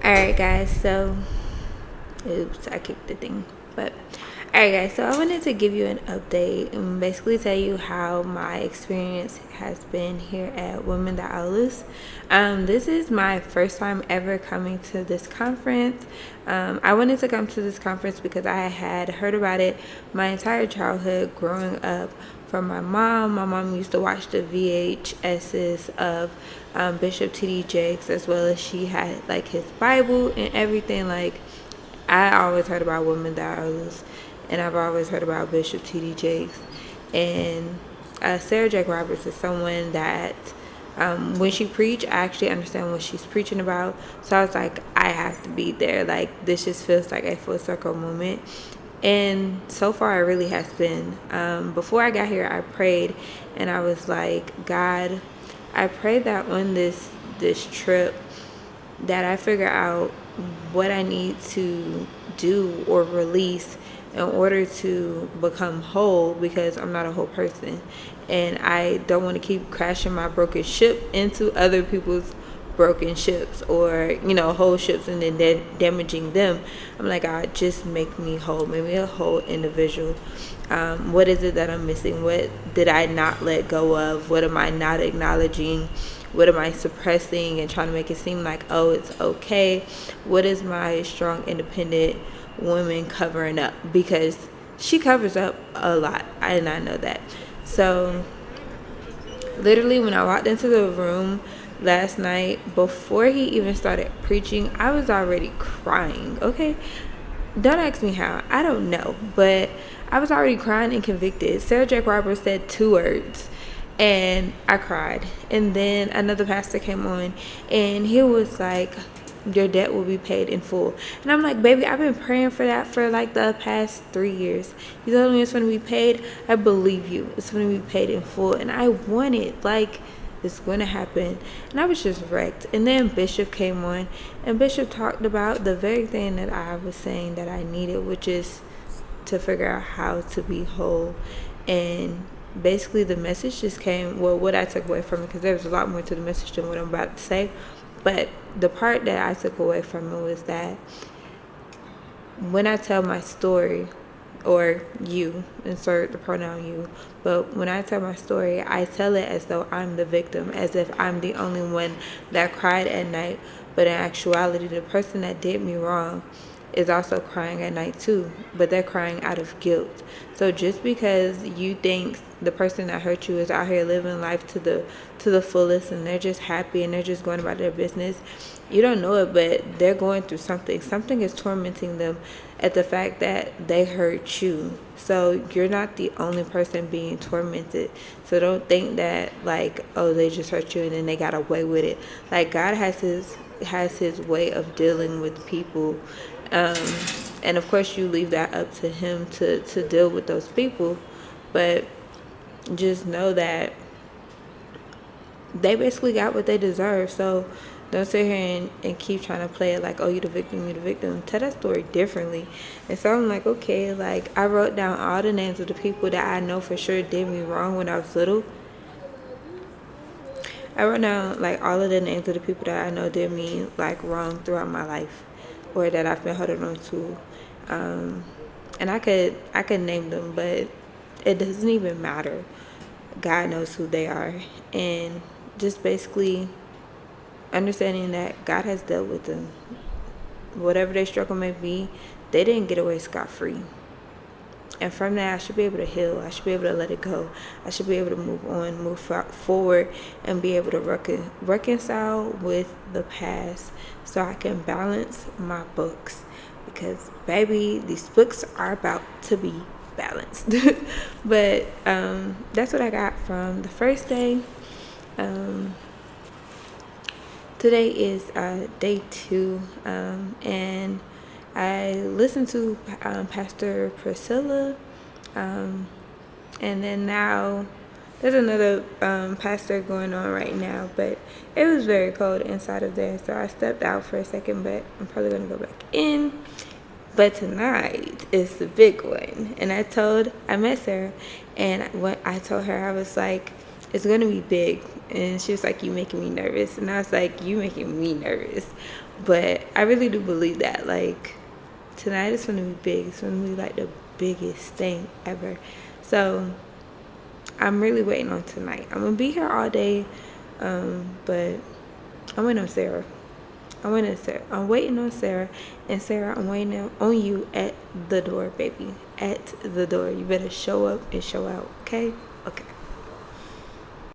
Alright, guys, so oops, I kicked the thing. But alright, guys, so I wanted to give you an update and basically tell you how my experience has been here at Women That I Lose. This is my first time ever coming to this conference. I wanted to come to this conference because I had heard about it my entire childhood growing up from my mom. My mom used to watch the VHSs of Bishop T.D. Jakes, as well as she had like his Bible and everything. Like, I always heard about Women That Are Loose, and I've always heard about Bishop T.D. Jakes. And Sarah Jakes Roberts is someone that when she preach, I actually understand what she's preaching about. So I was like, I have to be there. Like, this just feels like a full circle moment. And so far, it really has been. Before I got here, I prayed, and I was like, God, I pray that on this trip, that I figure out what I need to do or release in order to become whole, because I'm not a whole person, and I don't want to keep crashing my broken ship into other people's broken ships, or whole ships, and then damaging them. I'm like, God, just make me whole, make me a whole individual. What is it that I'm missing? What did I not let go of? What am I not acknowledging? What am I suppressing and trying to make it seem like, oh, it's okay? What is my strong, independent woman covering up? Because she covers up a lot. I did not know that. So literally, when I walked into the room last night, before he even started preaching, I was already crying. Okay, don't ask me how, I don't know, but I was already crying and convicted. Sarah Jakes Roberts said 2 words and I cried. And then another pastor came on and he was like, your debt will be paid in full. And I'm like, baby, I've been praying for that for like the past 3 years. You told me it's going to be paid. I believe you. It's going to be paid in full. And I want it. Like, it's going to happen. And I was just wrecked. And then Bishop came on, and Bishop talked about the very thing that I was saying that I needed, which is to figure out how to be whole. And basically the message just came, well, what I took away from it, because there was a lot more to the message than what I'm about to say, but the part that I took away from it was that when I tell my story, or you, insert the pronoun you, but when I tell my story, I tell it as though I'm the victim, as if I'm the only one that cried at night. But in actuality, the person that did me wrong is also crying at night too, but they're crying out of guilt. So just because you think the person that hurt you is out here living life to the fullest, and they're just happy and they're just going about their business, you don't know it, but they're going through something is tormenting them at the fact that they hurt you. So you're not the only person being tormented. So don't think that, like, oh, they just hurt you and then they got away with it. Like, God has his way of dealing with people, and of course you leave that up to him to deal with those people. But just know that they basically got what they deserve. So don't sit here and keep trying to play it like, oh, you the victim. Tell that story differently. And so I'm like, okay, like, I wrote down all the names of the people that I know for sure did me wrong when I was little. I wrote down like all of the names of the people that I know did me like wrong throughout my life, or that I've been holding on to. And I could name them, but it doesn't even matter. God knows who they are. And just basically understanding that God has dealt with them. Whatever their struggle may be, they didn't get away scot-free. And from that, I should be able to heal. I should be able to let it go. I should be able to move on, move forward, and be able to reconcile with the past, so I can balance my books. Because, baby, these books are about to be balanced. But that's what I got from the first day. Today is day 2, and I listened to Pastor Priscilla, and then now there's another pastor going on right now, but it was very cold inside of there, so I stepped out for a second, but I'm probably going to go back in. But tonight is the big one, and I met Sarah, and when I told her, I was like, it's gonna be big. And she was like, you making me nervous. And I was like, you making me nervous. But I really do believe that, like, tonight is gonna be big. It's gonna be like the biggest thing ever. So I'm really waiting on tonight. I'm gonna be here all day, but I'm waiting on Sarah. I'm waiting on Sarah. And Sarah, I'm waiting on you at the door, baby. At the door. You better show up and show out, okay? Okay.